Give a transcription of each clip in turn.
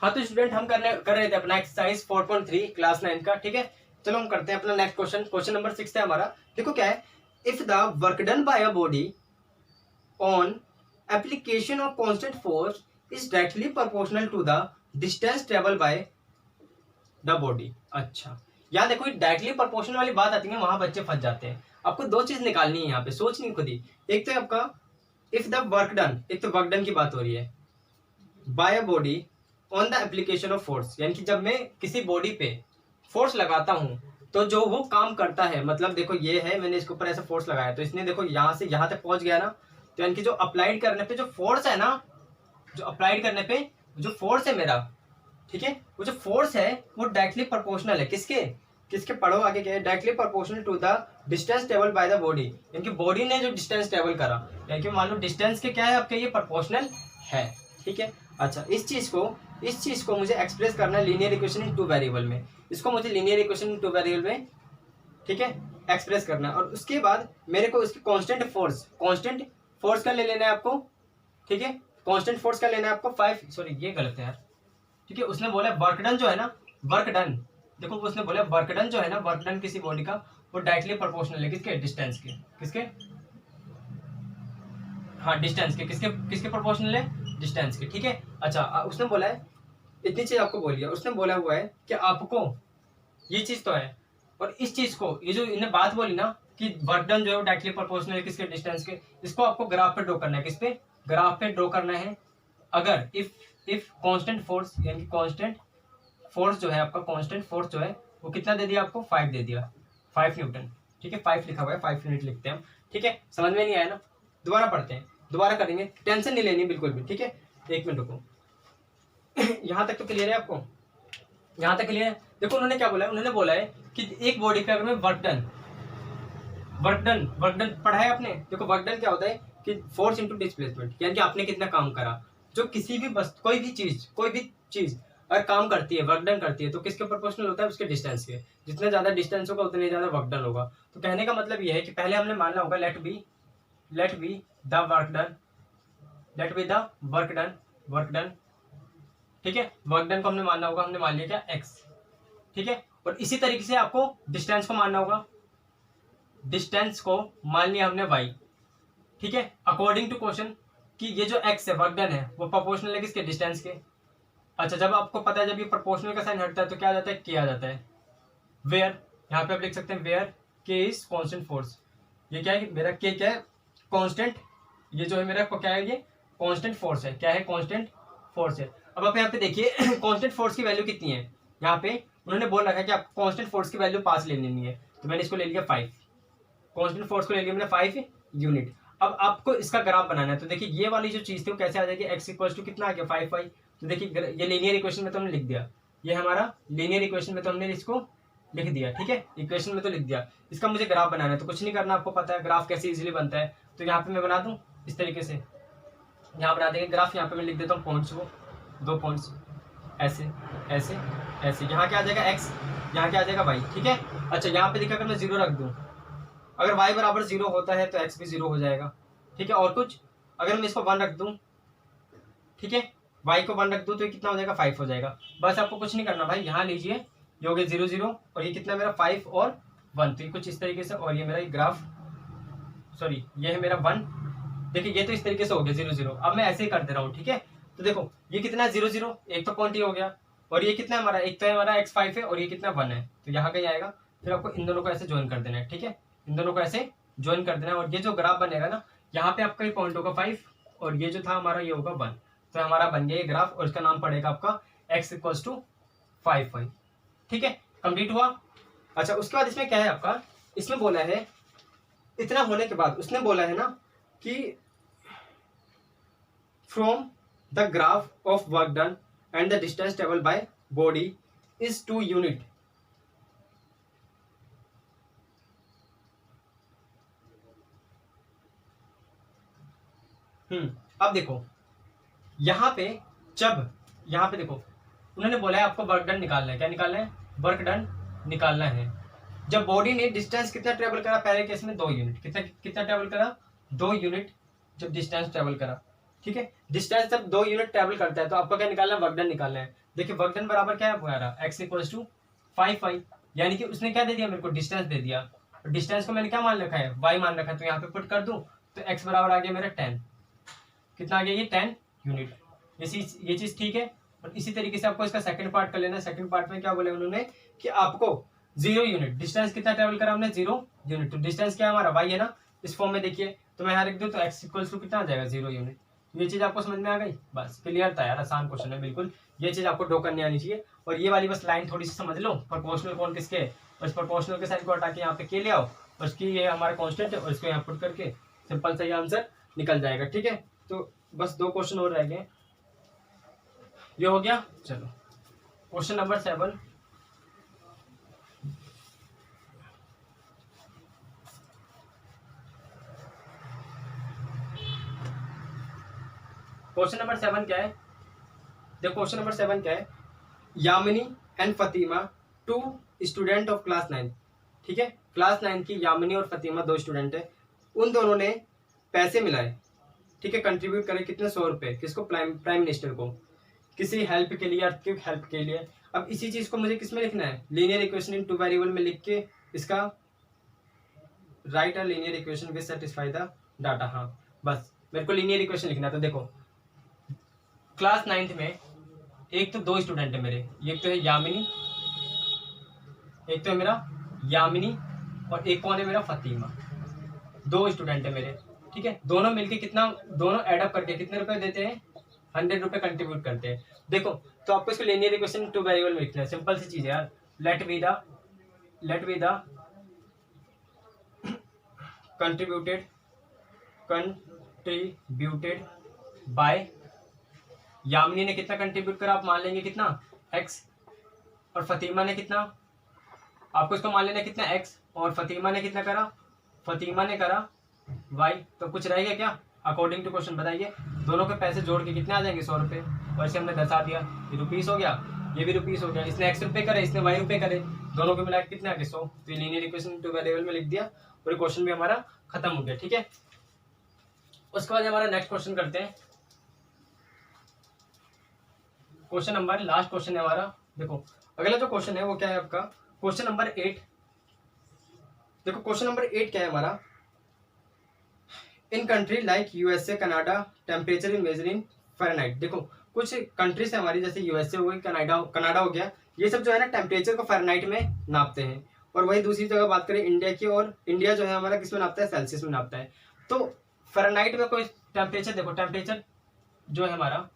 हाँ तो स्टूडेंट हम कर रहे थे अपना एक्सरसाइज 4.3 क्लास 9 का, ठीक है। चलो हम करते हैं अपना नेक्स्ट क्वेश्चन। क्वेश्चन नंबर 6 है हमारा। देखो क्या है, if the work done by a body on application of constant force is directly proportional to the distance travel by the body. अच्छा, यहाँ देखो डायरेक्टली प्रोपोर्शनल वाली बात आती है, वहां बच्चे फंस जाते हैं। आपको दो चीज निकालनी है यहाँ पे, सोचनी खुद ही। एक तो आपका इफ द वर्क डन, एक तो वर्क डन की बात हो रही है by a body on the application of force, यानी कि जब मैं किसी बॉडी पे फोर्स लगाता हूं तो जो वो काम करता है, मतलब देखो ये है, मैंने इसके ऊपर ऐसा फोर्स लगाया तो इसने देखो यहाँ से यहाँ तक पहुंच गया ना, तो यानी कि जो अप्लाइड करने पे जो फोर्स है ना, जो अप्लाइड करने पे जो फोर्स है मेरा, ठीक है, वो जो फोर्स है वो डायरेक्टली प्रोपोर्शनल है किसके किसके पढ़ो आगे क्या है, directly proportional to the distance travel by the body, यानी कि बॉडी ने जो डिस्टेंस ट्रेवल करा, यानी कि मान लो डिस्टेंस के क्या है आपके, ये प्रोपोर्शनल है, ठीक है। अच्छा, इस चीज को मुझे एक्सप्रेस करना है linear equation in two variable में, इसको मुझे linear equation in two variable में, ठीक है, एक्सप्रेस करना है। और उसके बाद मेरे को इसकी कांस्टेंट फोर्स का ले लेना है आपको, ठीक है, कांस्टेंट फोर्स का लेना है आपको 5, सॉरी ये गलत है यार, ठीक है। उसने बोला वर्क डन जो है ना, वर्क डन, देखो उसने बोला वर्क डन जो है ना, वर्क डन किसी बॉडी का वो डायरेक्टली प्रोपोर्शनल है किसके, डिस्टेंस के, किसके, हाँ डिस्टेंस के, किसके प्रोपोर्शनल है, डिस्टेंस के, ठीक है। अच्छा, उसने बोला है इतनी चीज आपको बोल दिया, उसने बोला हुआ है कि आपको ये चीज तो है, और इस चीज को, ये जो इन्हें बात बोली ना कि वर्क डन जो है वो डायरेक्टली प्रोपोर्शनल है किसके, डिस्टेंस के, इसको आपको ग्राफ पे ड्रॉ करना है, किस पे, ग्राफ पे ड्रॉ करना है। अगर इफ कांस्टेंट फोर्स, यानी कि कांस्टेंट फोर्स जो है आपका, कांस्टेंट फोर्स जो है वो कितना दे दिया आपको, 5 दे दिया, 5 न्यूटन, ठीक है, 5 लिखा हुआ है, 5 यूनिट लिखते हैं हम, ठीक है। समझ में नहीं आया ना, दोबारा पढ़ते हैं, दोबारा करेंगे, टेंशन नहीं लेनी बिल्कुल भी, ठीक है। 1 मिनट रुको। यहाँ तक तो क्लियर है आपको, यहाँ तक क्लियर है। देखो उन्होंने क्या बोला है, उन्होंने बोला है कि एक बॉडी पे अगर मैं वर्क डन पढ़ा है आपने। देखो वर्क डन क्या होता है कि फोर्स इंटू डिस्प्लेसमेंट, यानी कि आपने कितना काम करा। जो किसी भी वस्तु, कोई भी चीज अगर काम करती है, वर्क डन करती है, तो किसके प्रोपोर्शनल होता है, उसके डिस्टेंस के। जितना ज्यादा डिस्टेंस होगा उतने ज्यादा वर्क डन होगा। तो कहने का मतलब यह है कि पहले हमने मानना होगा let be the work done, ठीक है। वर्क डन को हमने मानना होगा, हमने मान लिया क्या, एक्स, ठीक है। और इसी तरीके से आपको डिस्टेंस को मानना होगा, डिस्टेंस को मान लिया हमने वाई, ठीक है, अकॉर्डिंग टू क्वेश्चन कि ये जो एक्स है वर्क डन है वो प्रोपोर्शनल है किसके, डिस्टेंस के। अच्छा, जब आपको पता है जब ये प्रोपोर्शनल का साइन हटता है तो क्या आ जाता है, के आ जाता है। वेयर, यहाँ पे आप लिख सकते हैं वेयर के इज कांस्टेंट फोर्स, ये क्या है मेरा के, क्या है कांस्टेंट, ये जो है मेरा क्या है, ये कांस्टेंट फोर्स है, क्या है, कांस्टेंट फोर्स है। अब आप यहाँ पे देखिए कांस्टेंट फोर्स की वैल्यू कितनी है, यहाँ पे उन्होंने बोल रखा है कि आपको कांस्टेंट फोर्स की वैल्यू 5 ले लेनी है, तो मैंने इसको ले लिया 5, कांस्टेंट फोर्स को ले लिया मैंने 5 यूनिट। अब आपको इसका ग्राफ बनाना है, तो देखिए ये वाली जो चीज थी वो कैसे आ जाएगी, एक्स इक्वल टू कितना आ गया, 5y। तो देखिए ये लीनियर इक्वेशन में तो हमने लिख दिया, ये हमारा लीनियर इक्वेशन में तो हमने इसको लिख दिया, ठीक है, इक्वेशन में तो लिख दिया। इसका मुझे ग्राफ बनाना है, तो कुछ नहीं करना, आपको पता है ग्राफ कैसे इजीली बनता है। तो यहाँ पे मैं बना दूं इस तरीके से, यहाँ बना देंगे ग्राफ, यहाँ पे मैं लिख देता हूँ पॉइंट्स को, 2 पॉइंट्स, ऐसे ऐसे ऐसे, यहाँ क्या आ जाएगा एक्स, यहाँ क्या आ जाएगा वाई, ठीक है। अच्छा, यहाँ पे देखा अगर मैं 0 रख दूँ, अगर y बराबर 0 होता है तो x भी 0 हो जाएगा, ठीक है। और कुछ, अगर मैं इसको 1 रख दूं, ठीक है, y को 1 रख दूं तो ये कितना हो जाएगा, 5 हो जाएगा। बस आपको कुछ नहीं करना भाई, यहाँ लीजिए, ये हो गया 0 0, और ये कितना मेरा 5 और 1, तो ये कुछ इस तरीके से, और ये मेरा ग्राफ, सॉरी ये है मेरा 1, देखिए ये तो इस तरीके से हो गया 0 0। अब मैं ऐसे ही कर दे रहा हूँ, ठीक है। तो देखो ये कितना है 0 0, एक तो पॉइंट ये हो गया, और ये कितना है हमारा, एक तो है हमारा x5 है, और ये कितना 1 है, तो यहाँ कहीं आएगा। फिर आपको इन दोनों को ऐसे ज्वाइन कर देना है, ठीक है, इन दोनों को ऐसे ज्वाइन कर देना है। और ये जो ग्राफ बनेगा ना, यहाँ पे आपका ये पॉइंट होगा 5, और ये जो था हमारा ये होगा 1, तो हमारा बन गया ये ग्राफ, और इसका नाम पड़ेगा आपका x इक्वल्स टू 5y, ठीक है, कंप्लीट हुआ। अच्छा, उसके बाद इसमें क्या है आपका, इसमें बोला है इतना होने के बाद उसने बोला है ना कि from the graph of work done and the distance travel by body is 2 unit. अब देखो यहाँ पे, जब यहाँ पे देखो उन्होंने बोला है आपको वर्क डन निकालना है, क्या निकालना है, वर्क डन निकालना है। जब बॉडी ने डिस्टेंस कितना ट्रेवल करा, पहले केस में 2 यूनिट, कितना ट्रेवल करा, 2 यूनिट जब डिस्टेंस ट्रेवल करा, ठीक है, डिस्टेंस जब 2 यूनिट ट्रेवल करता है तो आपको क्या निकालना है, वर्क डन निकालना है। देखिए वर्क डन बराबर क्या है हमारा, x इक्वल्स टू 5 यानी कि उसने क्या दे दिया मेरे को, डिस्टेंस दे दिया। और डिस्टेंस को मैंने क्या मान रखा है, y मान रखा है, तो यहाँ पे पुट कर दूं तो x बराबर आ गया मेरा 10। कितना आ गया ये, 10 यूनिट। ये चीज ठीक है। और इसी तरीके से आपको इसका सेकंड पार्ट कर लेना है। सेकंड पार्ट में क्या बोले उन्होंने कि आपको 0 यूनिट, डिस्टेंस कितना ट्रेवल करा हमने, 0 यूनिट। तो डिस्टेंस क्या है हमारा, y है ना, इस फॉर्म में देखिए। तो मैं यहाँ लिख दूं तो x इक्वल्स टू कितना आ जाएगा, 0 यूनिट। ये चीज आपको समझ में आ गई, बस क्लियर था यार, आसान क्वेश्चन है बिल्कुल। ये चीज आपको ड्रॉ करनी आनी चाहिए। और ये वाली बस लाइन थोड़ी सी समझ लो, प्रोपोर्शनल कौन किसके है, बस प्रोपोर्शनल के साइन को हटा के यहाँ पे के ले आओ, और उसकी ये हमारा कांस्टेंट है और इसको यहाँ पुट करके सिंपल सा ये आंसर निकल जाएगा। ठीक है, तो बस 2 क्वेश्चन और रह गए, ये हो गया। चलो क्वेश्चन नंबर 7। क्वेश्चन नंबर 7 क्या है, देखो क्वेश्चन नंबर 7 क्या है, Yamini and Fatima 2 student of class 9। ठीक है, क्लास 9 की यामिनी और फतीमा 2 स्टूडेंट है। उन दोनों ने पैसे मिलाए, ठीक है, कंट्रीब्यूट करे कितने, 100 रुपए, किसको, प्राइम मिनिस्टर को, किसी हेल्प के लिए, आर्थिक हेल्प के लिए। अब इसी चीज को मुझे किसमें लिखना है, लीनियर इक्वेशन इन 2 वेरिएबल में लिख के इसका right a linear equation which satisfy the data. हाँ बस मेरे को लीनियर इक्वेशन लिखना है। तो देखो क्लास 9th में एक तो 2 स्टूडेंट है मेरे, एक तो है यामिनी, एक तो है मेरा यामिनी, और एक कौन है मेरा, फतीमा। 2 स्टूडेंट है मेरे, ठीक है। दोनों मिलके कितना, दोनों एडअप करके कितने रुपए देते हैं, 100 रुपए कंट्रीब्यूट करते हैं। देखो तो आपको इसको लीनियर इक्वेशन 2 वेरिएबल में लिखना है, सिंपल सी चीज है यार। Let be the contributed by, Yamini ने कितना कंट्रीब्यूट करा, आप मान लेंगे कितना, x, और फतीमा ने कितना, आपको इसको मान लेना कितना, x, और फतीमा ने कितना करा, फतीमा ने करा y। तो कुछ रहेगा क्या, अकॉर्डिंग टू क्वेश्चन बताइए। दोनों के पैसे जोड़ के कितने आ जाएंगे, 100 रुपए। वैसे हमने दर्शा दिया, ये रुपीस हो गया, ये भी रुपीस हो गया। इसने x रुपए करे, इसने y रुपए करे, दोनों को मिला के कितने आ गए, 100। तो ये लीनियर इक्वेशन 2 वेरिएबल में लिख दिया और क्वेश्चन भी हमारा खत्म हो गया। ठीक है, उसके बाद हमारा नेक्स्ट क्वेश्चन करते हैं। क्वेश्चन नंबर, लास्ट क्वेश्चन है हमारा। देखो अगला जो क्वेश्चन है वो क्या है आपका, क्वेश्चन नंबर 8। देखो क्वेश्चन नंबर 8 क्या है हमारा, in country like USA, Canada, temperature in measure in Fahrenheit. देखो कुछ कंट्रीज है हमारी, जैसे यूएसए हो गई, कनाडा हो गया, ये सब जो है ना टेम्परेचर को फ़ारेनहाइट में नापते हैं। और वही दूसरी जगह बात करें इंडिया की, और इंडिया जो है हमारा किस में नापता है, सेल्सियस में नापता है। तो फ़ारेनहाइट में कोई टेम्परेचर, देखो टेम्परेचर जो है हमारा,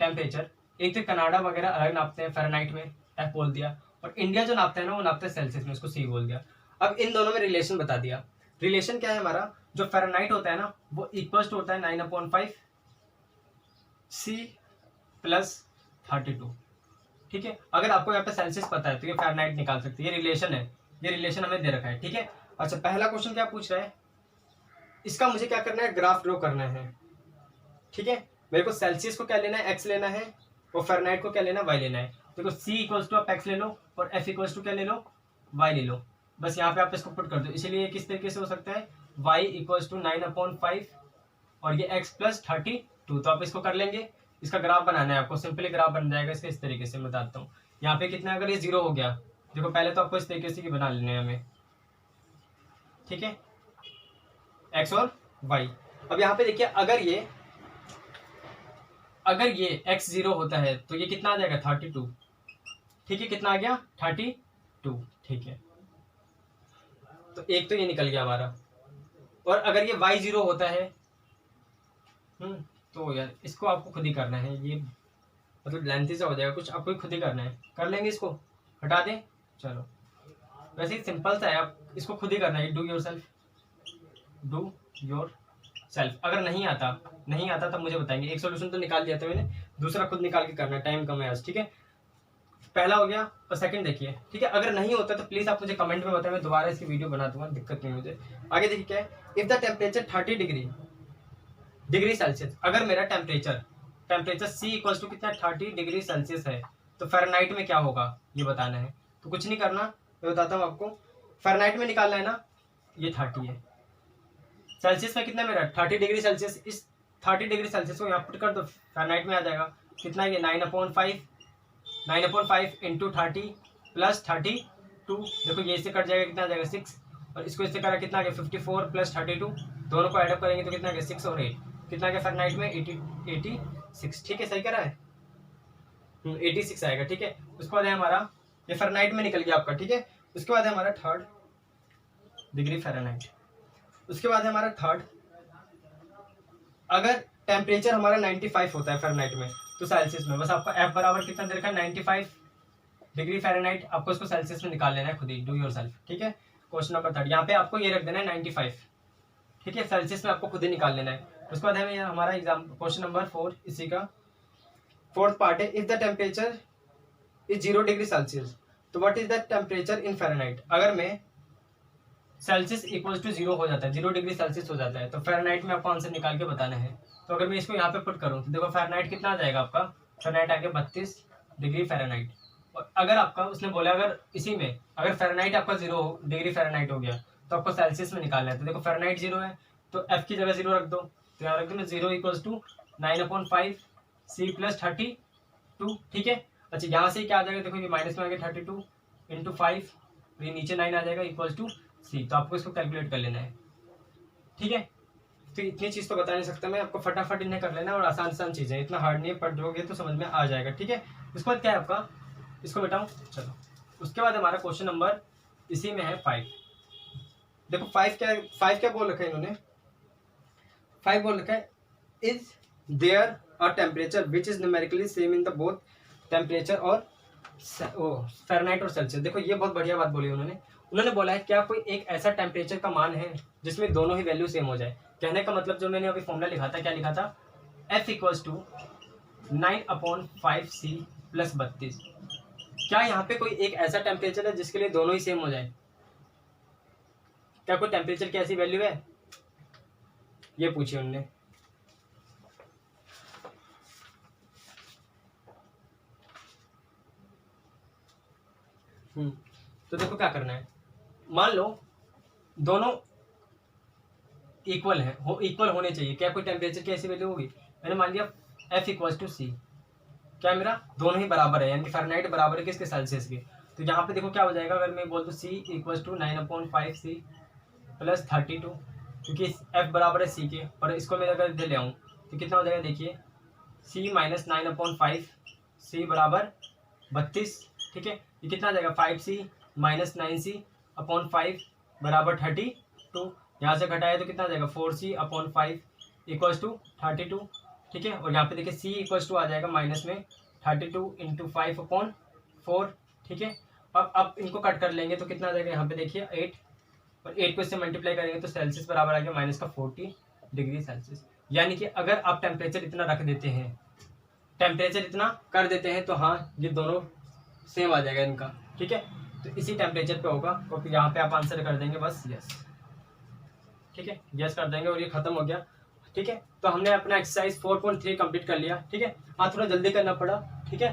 टेम्परेचर एक तो कनाडा वगैरह अलग नापते हैं फ़ारेनहाइट में, एफ बोल दिया, और इंडिया जो नापता है ना वो नापता है सेल्सियस में, उसको सी बोल दिया। अब इन दोनों में रिलेशन बता दिया। रिलेशन क्या है हमारा, जो फ़ारेनहाइट होता है ना वो इक्वल्स टू होता है 9/5 C प्लस 32। ठीक है, अगर आपको यहाँ पे सेल्सियस पता है तो ये फ़ारेनहाइट निकाल सकते हैं, ये रिलेशन है, ये रिलेशन हमें दे रखा है। ठीक है, अच्छा पहला क्वेश्चन क्या पूछ रहा है, इसका मुझे क्या करना है, ग्राफ ड्रॉ करना है। ठीक है, मेरे को सेल्सियस को क्या लेना है, एक्स लेना है, और फ़ारेनहाइट को क्या लेना है, वाई लेना है। देखो C इक्वल्स टू आप एक्स ले लो और F इक्वल्स टू क्या ले लो, वाई ले लो। बस यहाँ पे आप इसको पुट कर दो, इसीलिए किस तरीके से हो सकता है, y इक्वल्स टू 9/5 और ये x प्लस 32। तो आप इसको कर लेंगे, इसका ग्राफ बनाना है आपको, सिंपली ग्राफ बन जाएगा इसका इस तरीके से। मैं बताता हूँ यहाँ पे कितना, अगर ये 0 हो गया, देखो पहले तो आपको इस तरीके से बना लेने हैं हमें। ठीक है, x और y। अब यहाँ पे देखिए अगर ये x 0 होता है तो ये कितना आ जाएगा, 32। ठीक है, कितना आ गया, 32। ठीक है, तो एक तो ये निकल गया हमारा। और अगर ये y 0 होता है, तो यार इसको आपको खुद ही करना है, ये मतलब लेंथी से हो जाएगा कुछ, आपको खुद ही करना है। कर लेंगे, इसको हटा दें, चलो वैसे ही सिंपल सा है, आप इसको खुद ही करना है। Do your self. अगर नहीं आता तब मुझे बताएंगे। एक सोल्यूशन तो निकाल दिया था मैंने, दूसरा खुद निकाल के करना है, टाइम कम है आज। ठीक है, पहला हो गया और सेकंड देखिए। ठीक है, अगर नहीं होता तो प्लीज आप मुझे कमेंट में बताएं, मैं दोबारा इसकी वीडियो बना दूंगा, दिक्कत नहीं मुझे। आगे देखिए क्या है, if the temperature 30 degree Celsius, अगर मेरा टेम्परेचर C इक्वल्स टू कितना, 30 डिग्री सेल्सियस है, तो फ़ारेनहाइट में क्या होगा ये बताना है। तो कुछ नहीं करना, मैं बताता हूँ आपको। फ़ारेनहाइट में निकालना है ना, ये 30 है, सेल्सियस में कितना मेरा 30 डिग्री सेल्सियस, इस 30 डिग्री सेल्सियस को यहाँ पुट कर दो, फ़ारेनहाइट में आ जाएगा कितना, ये 9/5 इंटू 30 प्लस 32, देखो ये इससे कट जाएगा, कितना आ जाएगा 6, और इसको इससे करा कितना आ गया 54 प्लस 32, दोनों को एडअप करेंगे तो कितना आ गया 6 और 8, कितना आ गया फ़ारेनहाइट में 86, ठीक है सही करा है 86 आएगा, ठीक है। उसके बाद है हमारा, ये फ़ारेनहाइट में निकल गया आपका, ठीक है। उसके बाद है हमारा 3rd डिग्री फ़ारेनहाइट। उसके बाद है हमारा 3rd, अगर टेम्परेचर हमारा 95 होता है फ़ारेनहाइट में तो सेल्सियस में, बस आपका एफ बराबर कितना दे रखा है 95 डिग्री फ़ारेनहाइट, आपको इसको सेल्सियस में निकाल लेना है खुद ही, डू योरसेल्फ, ठीक है। क्वेश्चन नंबर 3rd, यहाँ पे आपको ये रख देना है 95, ठीक है, सेल्सियस में आपको खुद ही निकाल लेना है। उसके बाद है हमारा एग्जाम क्वेश्चन नंबर 4, इसी का 4th पार्ट है, if the temperature is 0 degree Celsius तो what is the temperature in Fahrenheit. अगर मैं सेल्सियस इक्वल्स टू 0 हो जाता है, 0 डिग्री सेल्सियस हो जाता है, तो फ़ारेनहाइट में आपको आंसर निकाल के बताना है। तो अगर मैं इसको यहाँ पे पुट करूँ तो देखो फ़ारेनहाइट कितना आ जाएगा आपका, फ़ारेनहाइट आ गया 32 डिग्री फ़ारेनहाइट। और अगर आपका उसने बोला अगर इसी में अगर फ़ारेनहाइट आपका 0 डिग्री फ़ारेनहाइट हो गया तो आपको सेल्सियस में निकालना है। तो देखो फ़ारेनहाइट 0 है तो एफ की जगह 0 रख दो, तो यहाँ रख दो 0 इक्वल्स टू 9/5 C प्लस 32, ठीक है। अच्छा यहाँ से क्या आ जाएगा, देखो ये माइनस में आ गया 32 इंटू 5, ये नीचे 9 आ जाएगा इक्वल्स टू सी, तो आपको इसको कैलकुलेट कर लेना है, ठीक है। तो इतनी चीज़ तो बता नहीं सकता मैं, आपको फटाफट इन्हें कर लेना, और आसान चीज़ें, इतना हार्ड नहीं है, पढ़ लोगे तो समझ में आ जाएगा, ठीक है। उसके बाद क्या है आपका, इसको बेटाऊँ, चलो उसके बाद हमारा क्वेश्चन नंबर इसी में है 5। देखो 5 क्या बोल रखा है इन्होंने, 5 बोल रखा है is there a temperature which is numerically same in the both temperature और फ़ारेनहाइट और सेल्सियस। देखो ये बहुत बढ़िया बात बोली उन्होंने बोला है क्या कोई एक ऐसा टेम्परेचर का मान है जिसमें दोनों ही वैल्यू सेम हो जाए। कहने का मतलब जो मैंने अभी फॉर्मूला लिखा था, क्या लिखा था, F equals to 9/5C plus 32। क्या यहाँ पे कोई एक ऐसा टेम्परेचर है जिसके लिए दोनों ही सेम हो जाए? क्या कोई टेम्परेचर की ऐसी वैल्यू है, ये पूछी उन्होंने। तो देखो क्या करना है, मान लो दोनों इक्वल है, इक्वल होने चाहिए। क्या कोई टेम्परेचर की ऐसी वैल्यू होगी? मैंने मान लिया F इक्वल्स टू C, क्या मेरा दोनों ही बराबर है, यानी फ़ारेनहाइट बराबर है किसके, सेल्सियस के। तो यहाँ पे देखो क्या हो जाएगा, अगर मैं बोल दूँ C equals to 9/5C plus 32, क्योंकि F बराबर है C के, और इसको मैं अगर इधर ले आऊँ तो कितना हो जाएगा, देखिए C माइनस 9/5C बराबर 32, ठीक है। ये कितना आ जाएगा 5C माइनस 9C/5 बराबर 32, यहाँ से घटाया तो कितना आ जाएगा 4C/5 इक्वल्स टू 32, ठीक है। और यहाँ पे देखिए C इक्वल्स टू आ जाएगा माइनस में 32 इंटू 5/4, ठीक है। अब इनको कट कर लेंगे तो कितना आ जाएगा, यहाँ पे देखिए 8, और 8 को इससे मल्टीप्लाई करेंगे तो सेल्सियस बराबर आ गया माइनस का 40 डिग्री सेल्सियस। यानी कि अगर आप टेम्परेचर इतना रख देते हैं, टेम्परेचर इतना कर देते हैं, तो हाँ ये दोनों सेम आ जाएगा इनका, ठीक है। तो इसी टेम्परेचर पे होगा, तो यहाँ पे आप आंसर कर देंगे बस यस, ठीक है, यस कर देंगे और ये खत्म हो गया, ठीक है। तो हमने अपना एक्सरसाइज 4.3 कंप्लीट कर लिया, ठीक है। हाँ थोड़ा जल्दी करना पड़ा, ठीक है।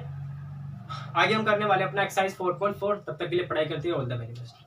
आगे हम करने वाले अपना एक्सरसाइज 4.4, तब तक के लिए पढ़ाई करती है। All the very best.